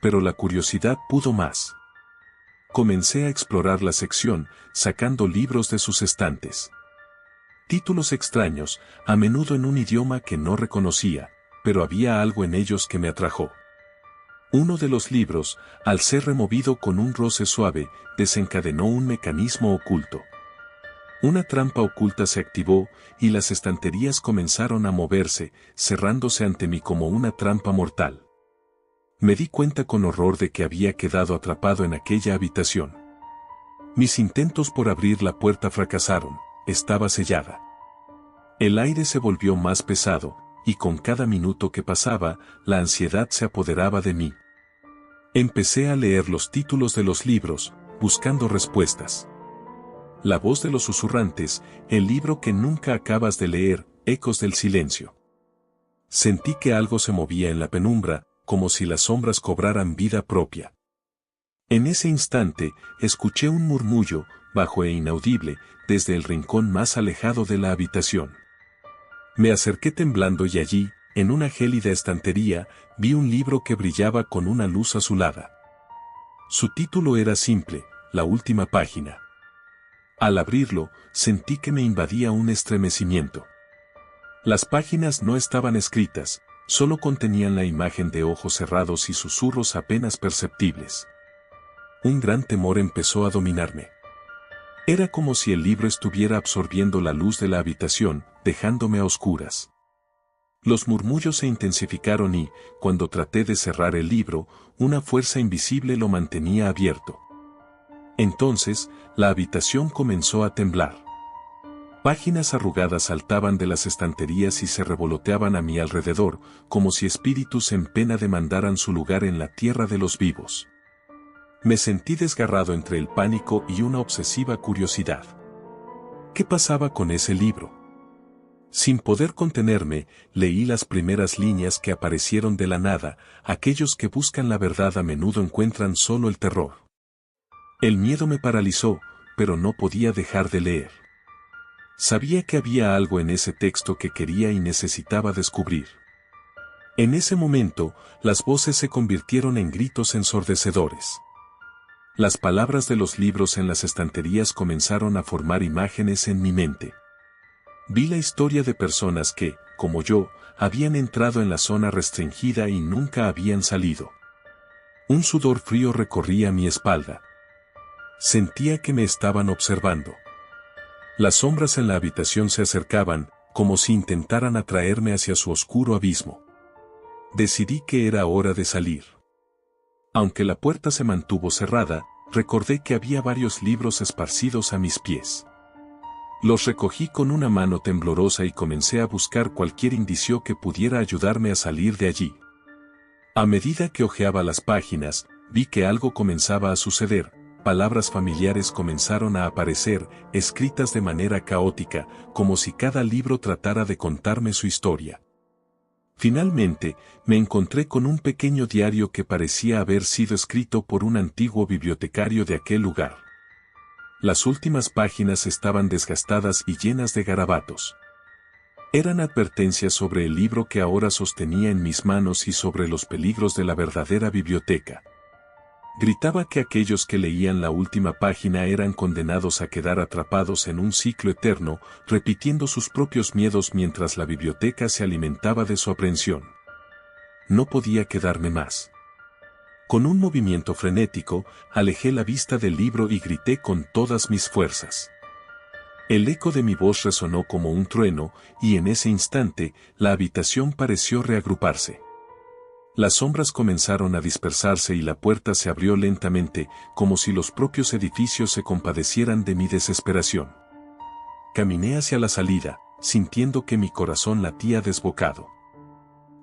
[SPEAKER 2] Pero la curiosidad pudo más. Comencé a explorar la sección, sacando libros de sus estantes. Títulos extraños, a menudo en un idioma que no reconocía, pero había algo en ellos que me atrajo. Uno de los libros, al ser removido con un roce suave, desencadenó un mecanismo oculto. Una trampa oculta se activó y las estanterías comenzaron a moverse, cerrándose ante mí como una trampa mortal. Me di cuenta con horror de que había quedado atrapado en aquella habitación. Mis intentos por abrir la puerta fracasaron, estaba sellada. El aire se volvió más pesado, y con cada minuto que pasaba, la ansiedad se apoderaba de mí. Empecé a leer los títulos de los libros, buscando respuestas. La voz de los susurrantes, el libro que nunca acabas de leer, ecos del silencio. Sentí que algo se movía en la penumbra, como si las sombras cobraran vida propia. En ese instante, escuché un murmullo, bajo e inaudible, desde el rincón más alejado de la habitación. Me acerqué temblando y allí, en una gélida estantería, vi un libro que brillaba con una luz azulada. Su título era simple, La última página. Al abrirlo, sentí que me invadía un estremecimiento. Las páginas no estaban escritas, solo contenían la imagen de ojos cerrados y susurros apenas perceptibles. Un gran temor empezó a dominarme. Era como si el libro estuviera absorbiendo la luz de la habitación, dejándome a oscuras. Los murmullos se intensificaron y, cuando traté de cerrar el libro, una fuerza invisible lo mantenía abierto. Entonces, la habitación comenzó a temblar. Páginas arrugadas saltaban de las estanterías y se revoloteaban a mi alrededor, como si espíritus en pena demandaran su lugar en la tierra de los vivos. Me sentí desgarrado entre el pánico y una obsesiva curiosidad. ¿Qué pasaba con ese libro? Sin poder contenerme, leí las primeras líneas que aparecieron de la nada. Aquellos que buscan la verdad a menudo encuentran solo el terror. El miedo me paralizó, pero no podía dejar de leer. Sabía que había algo en ese texto que quería y necesitaba descubrir. En ese momento, las voces se convirtieron en gritos ensordecedores. Las palabras de los libros en las estanterías comenzaron a formar imágenes en mi mente. Vi la historia de personas que, como yo, habían entrado en la zona restringida y nunca habían salido. Un sudor frío recorría mi espalda. Sentía que me estaban observando. Las sombras en la habitación se acercaban, como si intentaran atraerme hacia su oscuro abismo. Decidí que era hora de salir. Aunque la puerta se mantuvo cerrada, recordé que había varios libros esparcidos a mis pies. Los recogí con una mano temblorosa y comencé a buscar cualquier indicio que pudiera ayudarme a salir de allí. A medida que hojeaba las páginas, vi que algo comenzaba a suceder. Palabras familiares comenzaron a aparecer, escritas de manera caótica, como si cada libro tratara de contarme su historia. Finalmente, me encontré con un pequeño diario que parecía haber sido escrito por un antiguo bibliotecario de aquel lugar. Las últimas páginas estaban desgastadas y llenas de garabatos. Eran advertencias sobre el libro que ahora sostenía en mis manos y sobre los peligros de la verdadera biblioteca. Gritaba que aquellos que leían la última página eran condenados a quedar atrapados en un ciclo eterno, repitiendo sus propios miedos mientras la biblioteca se alimentaba de su aprensión. No podía quedarme más. Con un movimiento frenético, alejé la vista del libro y grité con todas mis fuerzas. El eco de mi voz resonó como un trueno, y en ese instante, la habitación pareció reagruparse. Las sombras comenzaron a dispersarse y la puerta se abrió lentamente, como si los propios edificios se compadecieran de mi desesperación. Caminé hacia la salida, sintiendo que mi corazón latía desbocado.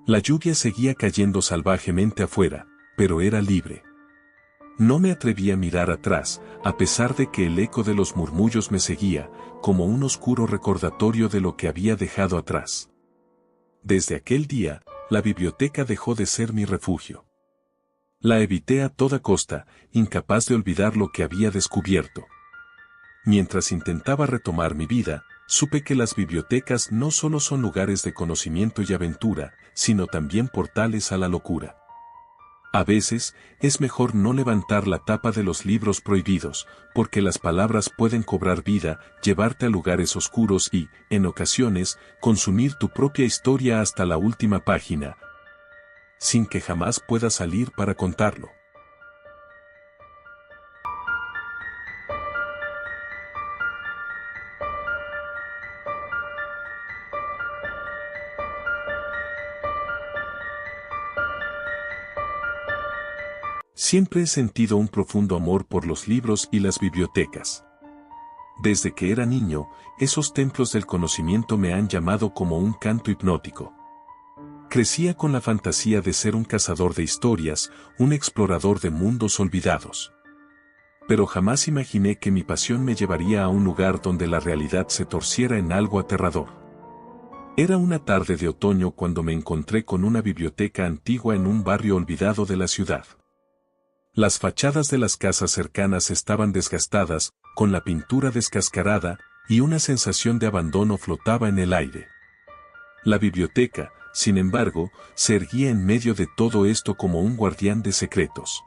[SPEAKER 2] La lluvia seguía cayendo salvajemente afuera, pero era libre. No me atreví a mirar atrás, a pesar de que el eco de los murmullos me seguía, como un oscuro recordatorio de lo que había dejado atrás. Desde aquel día, la biblioteca dejó de ser mi refugio. La evité a toda costa, incapaz de olvidar lo que había descubierto. Mientras intentaba retomar mi vida, supe que las bibliotecas no solo son lugares de conocimiento y aventura, sino también portales a la locura. A veces, es mejor no levantar la tapa de los libros prohibidos, porque las palabras pueden cobrar vida, llevarte a lugares oscuros y, en ocasiones, consumir tu propia historia hasta la última página, sin que jamás puedas salir para contarlo. Siempre he sentido un profundo amor por los libros y las bibliotecas. Desde que era niño, esos templos del conocimiento me han llamado como un canto hipnótico. Crecía con la fantasía de ser un cazador de historias, un explorador de mundos olvidados. Pero jamás imaginé que mi pasión me llevaría a un lugar donde la realidad se torciera en algo aterrador. Era una tarde de otoño cuando me encontré con una biblioteca antigua en un barrio olvidado de la ciudad. Las fachadas de las casas cercanas estaban desgastadas, con la pintura descascarada, y una sensación de abandono flotaba en el aire. La biblioteca, sin embargo, se erguía en medio de todo esto como un guardián de secretos.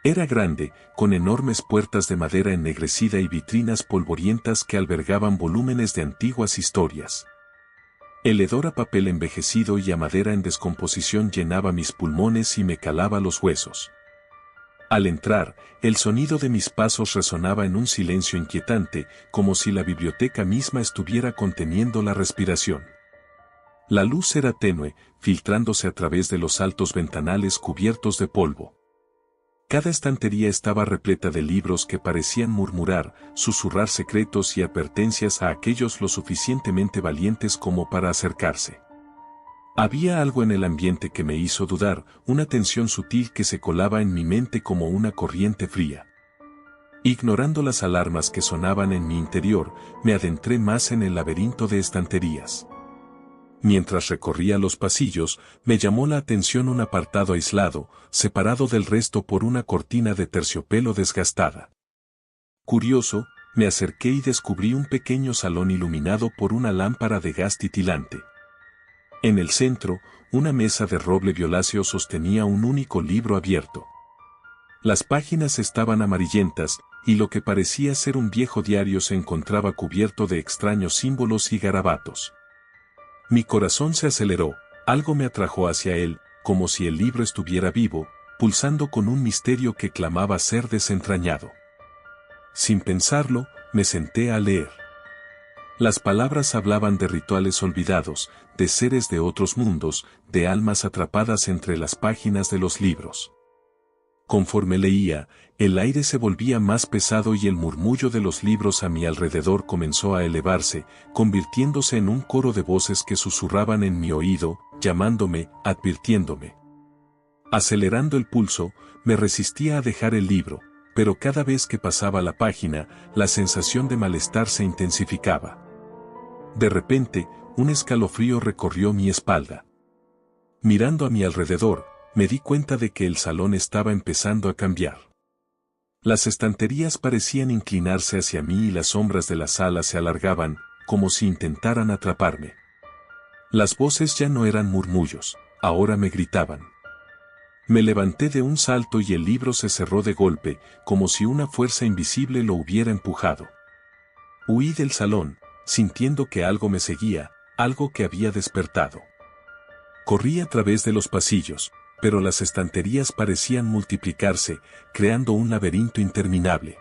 [SPEAKER 2] Era grande, con enormes puertas de madera ennegrecida y vitrinas polvorientas que albergaban volúmenes de antiguas historias. El hedor a papel envejecido y a madera en descomposición llenaba mis pulmones y me calaba los huesos. Al entrar, el sonido de mis pasos resonaba en un silencio inquietante, como si la biblioteca misma estuviera conteniendo la respiración. La luz era tenue, filtrándose a través de los altos ventanales cubiertos de polvo. Cada estantería estaba repleta de libros que parecían murmurar, susurrar secretos y advertencias a aquellos lo suficientemente valientes como para acercarse. Había algo en el ambiente que me hizo dudar, una tensión sutil que se colaba en mi mente como una corriente fría. Ignorando las alarmas que sonaban en mi interior, me adentré más en el laberinto de estanterías. Mientras recorría los pasillos, me llamó la atención un apartado aislado, separado del resto por una cortina de terciopelo desgastada. Curioso, me acerqué y descubrí un pequeño salón iluminado por una lámpara de gas titilante. En el centro, una mesa de roble violáceo sostenía un único libro abierto. Las páginas estaban amarillentas, y lo que parecía ser un viejo diario se encontraba cubierto de extraños símbolos y garabatos. Mi corazón se aceleró, algo me atrajo hacia él, como si el libro estuviera vivo, pulsando con un misterio que clamaba ser desentrañado. Sin pensarlo, me senté a leer. Las palabras hablaban de rituales olvidados, de seres de otros mundos, de almas atrapadas entre las páginas de los libros. Conforme leía, el aire se volvía más pesado y el murmullo de los libros a mi alrededor comenzó a elevarse, convirtiéndose en un coro de voces que susurraban en mi oído, llamándome, advirtiéndome. Acelerando el pulso, me resistía a dejar el libro, pero cada vez que pasaba la página, la sensación de malestar se intensificaba. De repente, un escalofrío recorrió mi espalda. Mirando a mi alrededor, me di cuenta de que el salón estaba empezando a cambiar. Las estanterías parecían inclinarse hacia mí y las sombras de la sala se alargaban, como si intentaran atraparme. Las voces ya no eran murmullos, ahora me gritaban. Me levanté de un salto y el libro se cerró de golpe, como si una fuerza invisible lo hubiera empujado. Huí del salón, sintiendo que algo me seguía, algo que había despertado. Corrí a través de los pasillos, pero las estanterías parecían multiplicarse, creando un laberinto interminable.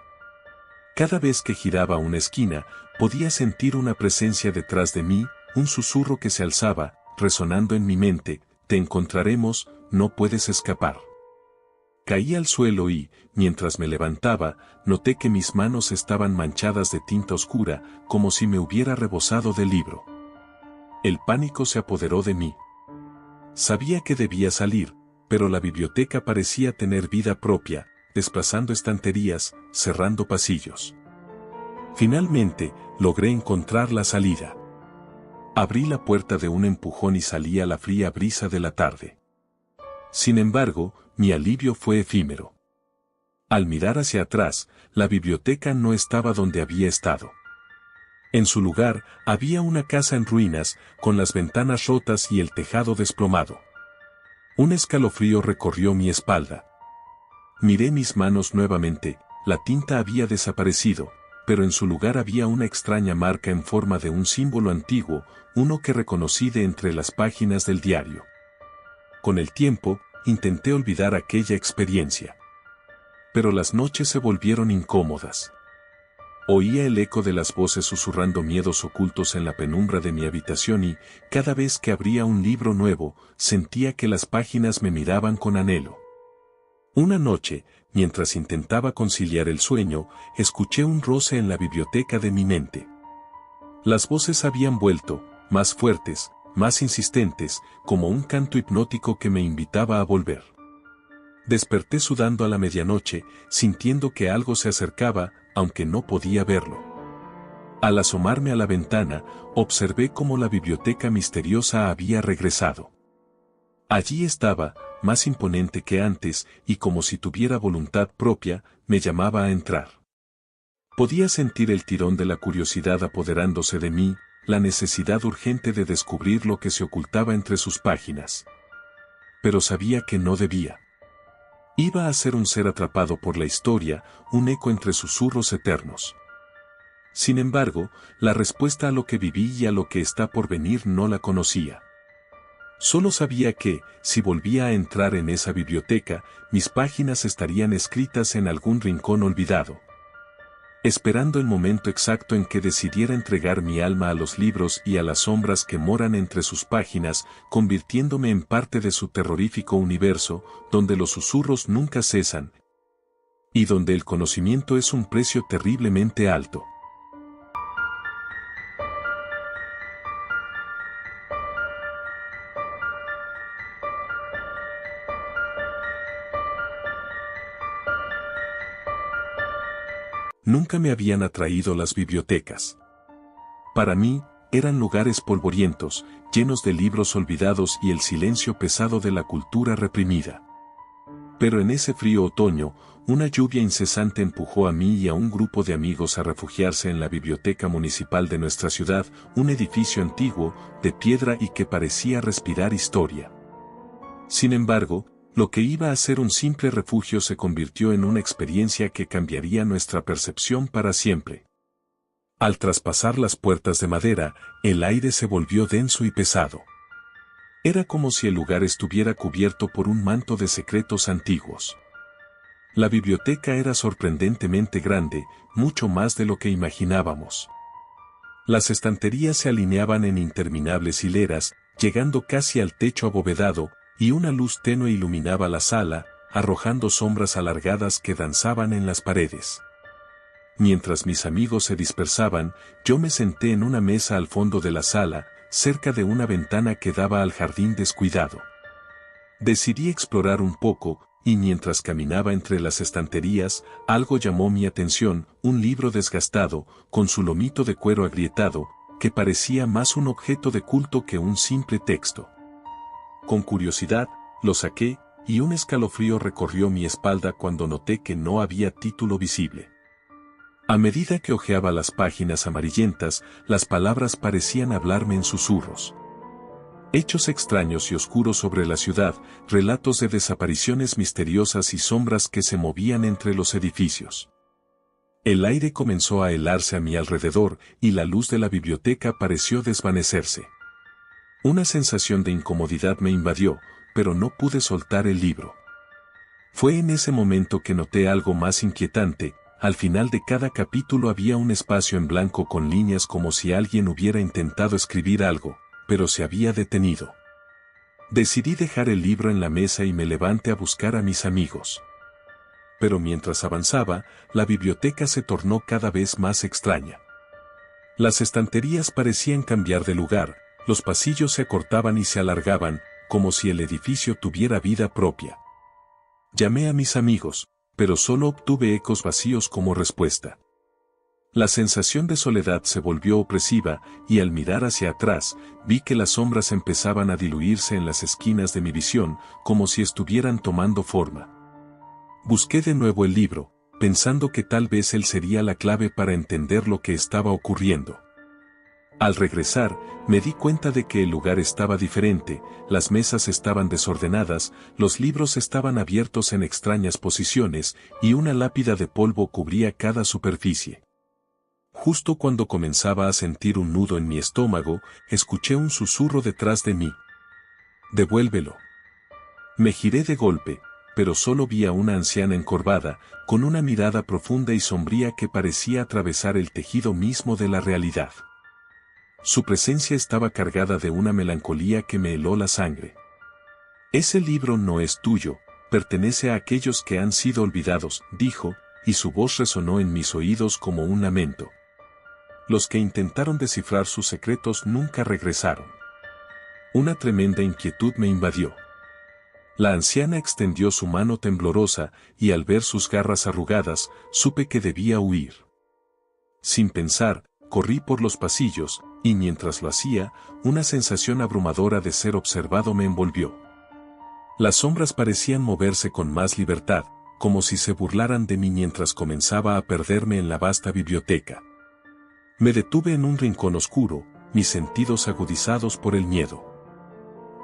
[SPEAKER 2] Cada vez que giraba una esquina, podía sentir una presencia detrás de mí, un susurro que se alzaba, resonando en mi mente, te encontraremos, no puedes escapar. Caí al suelo y, mientras me levantaba, noté que mis manos estaban manchadas de tinta oscura, como si me hubiera rebosado del libro. El pánico se apoderó de mí. Sabía que debía salir, pero la biblioteca parecía tener vida propia, desplazando estanterías, cerrando pasillos. Finalmente, logré encontrar la salida. Abrí la puerta de un empujón y salí a la fría brisa de la tarde. Sin embargo, mi alivio fue efímero. Al mirar hacia atrás, la biblioteca no estaba donde había estado. En su lugar, había una casa en ruinas, con las ventanas rotas y el tejado desplomado. Un escalofrío recorrió mi espalda. Miré mis manos nuevamente, la tinta había desaparecido, pero en su lugar había una extraña marca en forma de un símbolo antiguo, uno que reconocí de entre las páginas del diario. Con el tiempo, intenté olvidar aquella experiencia. Pero las noches se volvieron incómodas. Oía el eco de las voces susurrando miedos ocultos en la penumbra de mi habitación y, cada vez que abría un libro nuevo, sentía que las páginas me miraban con anhelo. Una noche, mientras intentaba conciliar el sueño, escuché un roce en la biblioteca de mi mente. Las voces habían vuelto, más fuertes, más insistentes, como un canto hipnótico que me invitaba a volver. Desperté sudando a la medianoche, sintiendo que algo se acercaba, aunque no podía verlo. Al asomarme a la ventana, observé cómo la biblioteca misteriosa había regresado. Allí estaba, más imponente que antes, y como si tuviera voluntad propia, me llamaba a entrar. Podía sentir el tirón de la curiosidad apoderándose de mí, la necesidad urgente de descubrir lo que se ocultaba entre sus páginas. Pero sabía que no debía. Iba a ser un ser atrapado por la historia, un eco entre susurros eternos. Sin embargo, la respuesta a lo que viví y a lo que está por venir no la conocía. Solo sabía que, si volvía a entrar en esa biblioteca, mis páginas estarían escritas en algún rincón olvidado. Esperando el momento exacto en que decidiera entregar mi alma a los libros y a las sombras que moran entre sus páginas, convirtiéndome en parte de su terrorífico universo, donde los susurros nunca cesan, y donde el conocimiento es un precio terriblemente alto. Nunca me habían atraído las bibliotecas. Para mí, eran lugares polvorientos, llenos de libros olvidados y el silencio pesado de la cultura reprimida. Pero en ese frío otoño, una lluvia incesante empujó a mí y a un grupo de amigos a refugiarse en la biblioteca municipal de nuestra ciudad, un edificio antiguo, de piedra y que parecía respirar historia. Sin embargo, lo que iba a ser un simple refugio se convirtió en una experiencia que cambiaría nuestra percepción para siempre. Al traspasar las puertas de madera, el aire se volvió denso y pesado. Era como si el lugar estuviera cubierto por un manto de secretos antiguos. La biblioteca era sorprendentemente grande, mucho más de lo que imaginábamos. Las estanterías se alineaban en interminables hileras, llegando casi al techo abovedado, y una luz tenue iluminaba la sala, arrojando sombras alargadas que danzaban en las paredes. Mientras mis amigos se dispersaban, yo me senté en una mesa al fondo de la sala, cerca de una ventana que daba al jardín descuidado. Decidí explorar un poco, y mientras caminaba entre las estanterías, algo llamó mi atención, un libro desgastado, con su lomito de cuero agrietado, que parecía más un objeto de culto que un simple texto. Con curiosidad, lo saqué, y un escalofrío recorrió mi espalda cuando noté que no había título visible. A medida que hojeaba las páginas amarillentas, las palabras parecían hablarme en susurros. Hechos extraños y oscuros sobre la ciudad, relatos de desapariciones misteriosas y sombras que se movían entre los edificios. El aire comenzó a helarse a mi alrededor, y la luz de la biblioteca pareció desvanecerse. Una sensación de incomodidad me invadió, pero no pude soltar el libro. Fue en ese momento que noté algo más inquietante. Al final de cada capítulo había un espacio en blanco con líneas como si alguien hubiera intentado escribir algo, pero se había detenido. Decidí dejar el libro en la mesa y me levanté a buscar a mis amigos. Pero mientras avanzaba, la biblioteca se tornó cada vez más extraña. Las estanterías parecían cambiar de lugar, los pasillos se acortaban y se alargaban, como si el edificio tuviera vida propia. Llamé a mis amigos, pero solo obtuve ecos vacíos como respuesta. La sensación de soledad se volvió opresiva, y al mirar hacia atrás, vi que las sombras empezaban a diluirse en las esquinas de mi visión, como si estuvieran tomando forma. Busqué de nuevo el libro, pensando que tal vez él sería la clave para entender lo que estaba ocurriendo. Al regresar, me di cuenta de que el lugar estaba diferente, las mesas estaban desordenadas, los libros estaban abiertos en extrañas posiciones, y una lápida de polvo cubría cada superficie. Justo cuando comenzaba a sentir un nudo en mi estómago, escuché un susurro detrás de mí. «Devuélvelo». Me giré de golpe, pero solo vi a una anciana encorvada, con una mirada profunda y sombría que parecía atravesar el tejido mismo de la realidad. Su presencia estaba cargada de una melancolía que me heló la sangre. «Ese libro no es tuyo», pertenece a aquellos que han sido olvidados, dijo, y su voz resonó en mis oídos como un lamento. Los que intentaron descifrar sus secretos nunca regresaron. Una tremenda inquietud me invadió. La anciana extendió su mano temblorosa, y al ver sus garras arrugadas, supe que debía huir. Sin pensar, corrí por los pasillos, y mientras lo hacía, una sensación abrumadora de ser observado me envolvió. Las sombras parecían moverse con más libertad, como si se burlaran de mí mientras comenzaba a perderme en la vasta biblioteca. Me detuve en un rincón oscuro, mis sentidos agudizados por el miedo.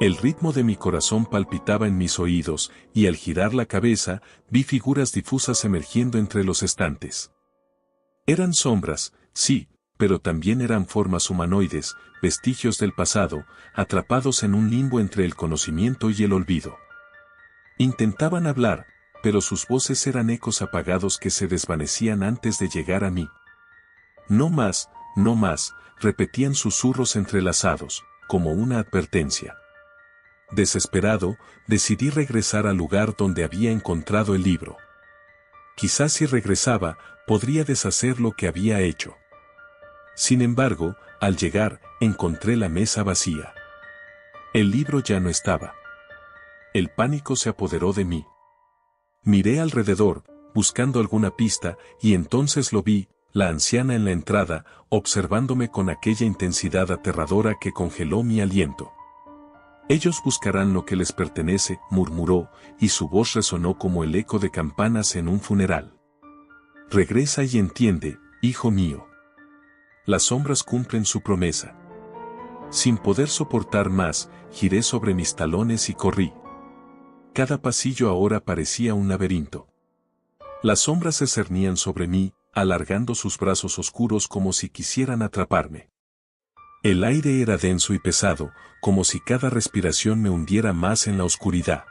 [SPEAKER 2] El ritmo de mi corazón palpitaba en mis oídos, y al girar la cabeza, vi figuras difusas emergiendo entre los estantes. Eran sombras, sí, pero también eran formas humanoides, vestigios del pasado, atrapados en un limbo entre el conocimiento y el olvido. Intentaban hablar, pero sus voces eran ecos apagados que se desvanecían antes de llegar a mí. No más, repetían susurros entrelazados, como una advertencia. Desesperado, decidí regresar al lugar donde había encontrado el libro. Quizás si regresaba, podría deshacer lo que había hecho. Sin embargo, al llegar, encontré la mesa vacía. El libro ya no estaba. El pánico se apoderó de mí. Miré alrededor, buscando alguna pista, y entonces lo vi, la anciana en la entrada, observándome con aquella intensidad aterradora que congeló mi aliento. Ellos buscarán lo que les pertenece, murmuró, y su voz resonó como el eco de campanas en un funeral. Regresa y entiende, hijo mío. Las sombras cumplen su promesa. Sin poder soportar más, giré sobre mis talones y corrí. Cada pasillo ahora parecía un laberinto. Las sombras se cernían sobre mí, alargando sus brazos oscuros como si quisieran atraparme. El aire era denso y pesado, como si cada respiración me hundiera más en la oscuridad.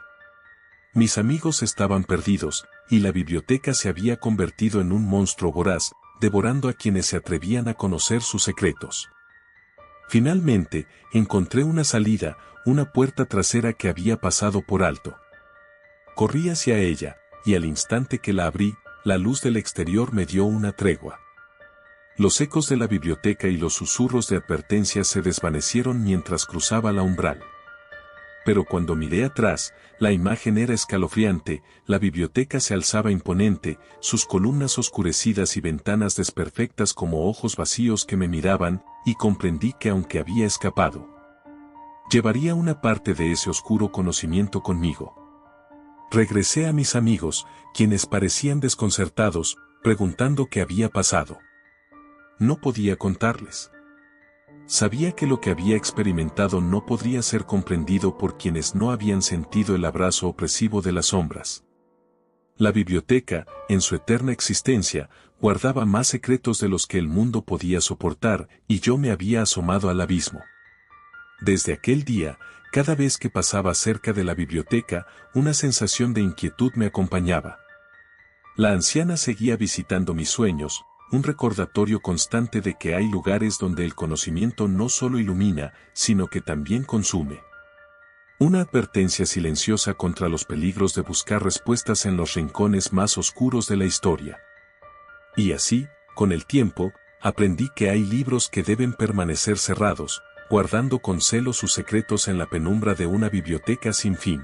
[SPEAKER 2] Mis amigos estaban perdidos, y la biblioteca se había convertido en un monstruo voraz, devorando a quienes se atrevían a conocer sus secretos. Finalmente, encontré una salida, una puerta trasera que había pasado por alto. Corrí hacia ella, y al instante que la abrí, la luz del exterior me dio una tregua. Los ecos de la biblioteca y los susurros de advertencia se desvanecieron mientras cruzaba la umbral. Pero cuando miré atrás, la imagen era escalofriante, la biblioteca se alzaba imponente, sus columnas oscurecidas y ventanas desperfectas como ojos vacíos que me miraban, y comprendí que aunque había escapado, llevaría una parte de ese oscuro conocimiento conmigo. Regresé a mis amigos, quienes parecían desconcertados, preguntando qué había pasado. No podía contarles. Sabía que lo que había experimentado no podría ser comprendido por quienes no habían sentido el abrazo opresivo de las sombras. La biblioteca, en su eterna existencia, guardaba más secretos de los que el mundo podía soportar, y yo me había asomado al abismo. Desde aquel día, cada vez que pasaba cerca de la biblioteca, una sensación de inquietud me acompañaba. La anciana seguía visitando mis sueños, un recordatorio constante de que hay lugares donde el conocimiento no solo ilumina, sino que también consume. Una advertencia silenciosa contra los peligros de buscar respuestas en los rincones más oscuros de la historia. Y así, con el tiempo, aprendí que hay libros que deben permanecer cerrados, guardando con celo sus secretos en la penumbra de una biblioteca sin fin.